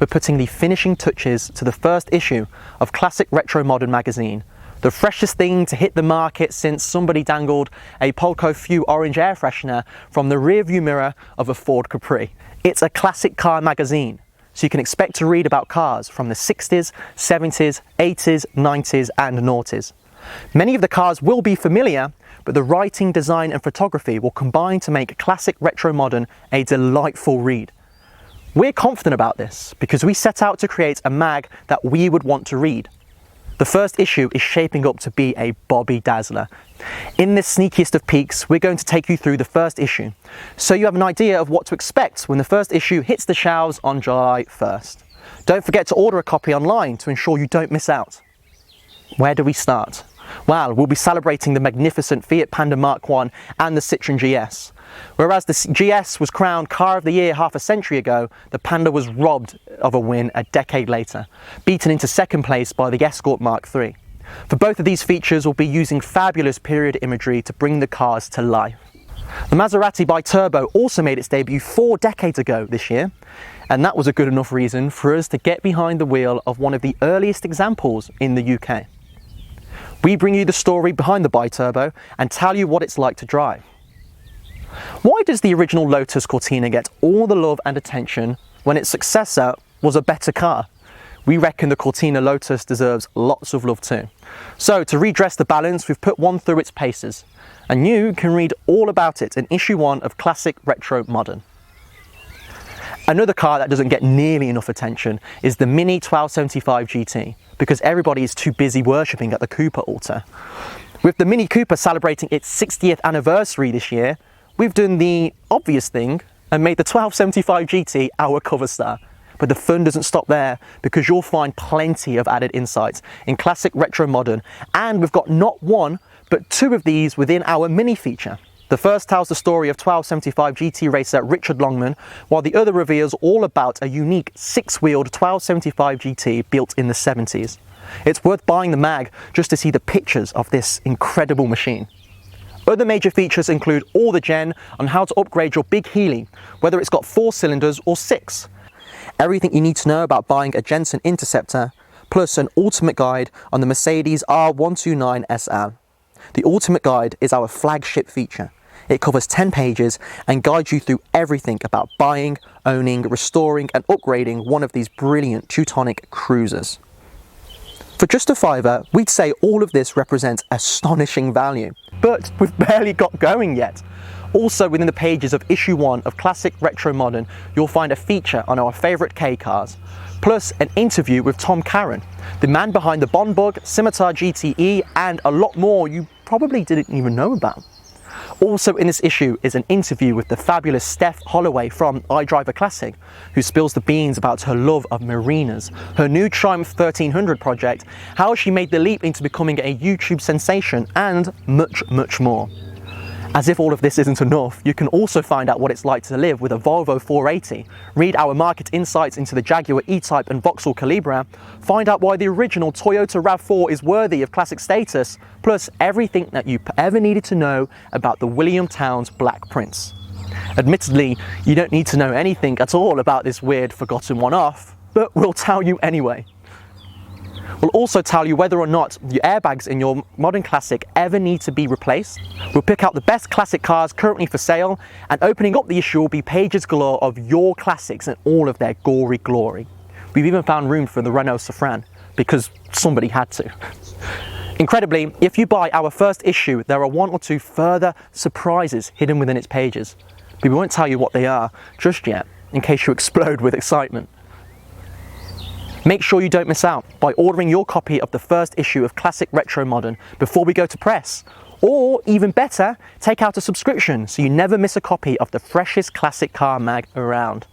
we're putting the finishing touches to the first issue of Classic.Retro.Modern magazine, the freshest thing to hit the market since somebody dangled a Polko Few orange air freshener from the rearview mirror of a Ford Capri. It's a classic car magazine, so you can expect to read about cars from the 60s, 70s, 80s, 90s and noughties. Many of the cars will be familiar, but the writing, design and photography will combine to make Classic.Retro.Modern a delightful read. We're confident about this because we set out to create a mag that we would want to read. The first issue is shaping up to be a Bobby Dazzler. In this sneakiest of peeks, we're going to take you through the first issue, so you have an idea of what to expect when the first issue hits the shelves on July 1st. Don't forget to order a copy online to ensure you don't miss out. Where do we start? Well, we'll be celebrating the magnificent Fiat Panda Mark I and the Citroën GS. Whereas the GS was crowned Car of the Year half a century ago, the Panda was robbed of a win a decade later, beaten into second place by the Escort Mark III. For both of these features, we'll be using fabulous period imagery to bring the cars to life. The Maserati Biturbo also made its debut 4 decades ago this year, and that was a good enough reason for us to get behind the wheel of one of the earliest examples in the UK. We bring you the story behind the Biturbo and tell you what it's like to drive. Why does the original Lotus Cortina get all the love and attention when its successor was a better car? We reckon the Cortina Lotus deserves lots of love too. So to redress the balance, we've put one through its paces, and you can read all about it in issue 1 of Classic.Retro.Modern. Another car that doesn't get nearly enough attention is the Mini 1275 GT, because everybody is too busy worshipping at the Cooper altar. With the Mini Cooper celebrating its 60th anniversary this year, we've done the obvious thing and made the 1275 GT our cover star. But the fun doesn't stop there, because you'll find plenty of added insights in Classic.Retro.Modern, and we've got not one, but 2 of these within our mini feature. The first tells the story of 1275 GT racer Richard Longman, while the other reveals all about a unique 6-wheeled 1275 GT built in the 70s. It's worth buying the mag just to see the pictures of this incredible machine. Other major features include all the gen on how to upgrade your big Healy, whether it's got 4 cylinders or 6. Everything you need to know about buying a Jensen Interceptor, plus an ultimate guide on the Mercedes R129 SL. The ultimate guide is our flagship feature. It covers 10 pages and guides you through everything about buying, owning, restoring and upgrading one of these brilliant Teutonic cruisers. For just a £5, we'd say all of this represents astonishing value, but we've barely got going yet. Also within the pages of issue 1 of Classic.Retro.Modern, you'll find a feature on our favourite K cars, plus an interview with Tom Caron, the man behind the Bond Bug, Scimitar GTE and a lot more you probably didn't even know about. Also in this issue is an interview with the fabulous Steph Holloway from iDriver Classic, who spills the beans about her love of marinas, her new Triumph 1300 project, how she made the leap into becoming a YouTube sensation, and much, much more. As if all of this isn't enough, you can also find out what it's like to live with a Volvo 480, read our market insights into the Jaguar E-Type and Vauxhall Calibra, find out why the original Toyota RAV4 is worthy of classic status, plus everything that you ever needed to know about the William Towns Black Prince. Admittedly, you don't need to know anything at all about this weird forgotten one-off, but we'll tell you anyway. We'll also tell you whether or not the airbags in your modern Classic ever need to be replaced. We'll pick out the best Classic cars currently for sale, and opening up the issue will be pages galore of your Classics and all of their gory glory. We've even found room for the Renault Safran, because somebody had to. Incredibly, if you buy our first issue, there are 1 or 2 further surprises hidden within its pages. But we won't tell you what they are just yet, in case you explode with excitement. Make sure you don't miss out by ordering your copy of the first issue of Classic.Retro.Modern before we go to press. Or, even better, take out a subscription so you never miss a copy of the freshest classic car mag around.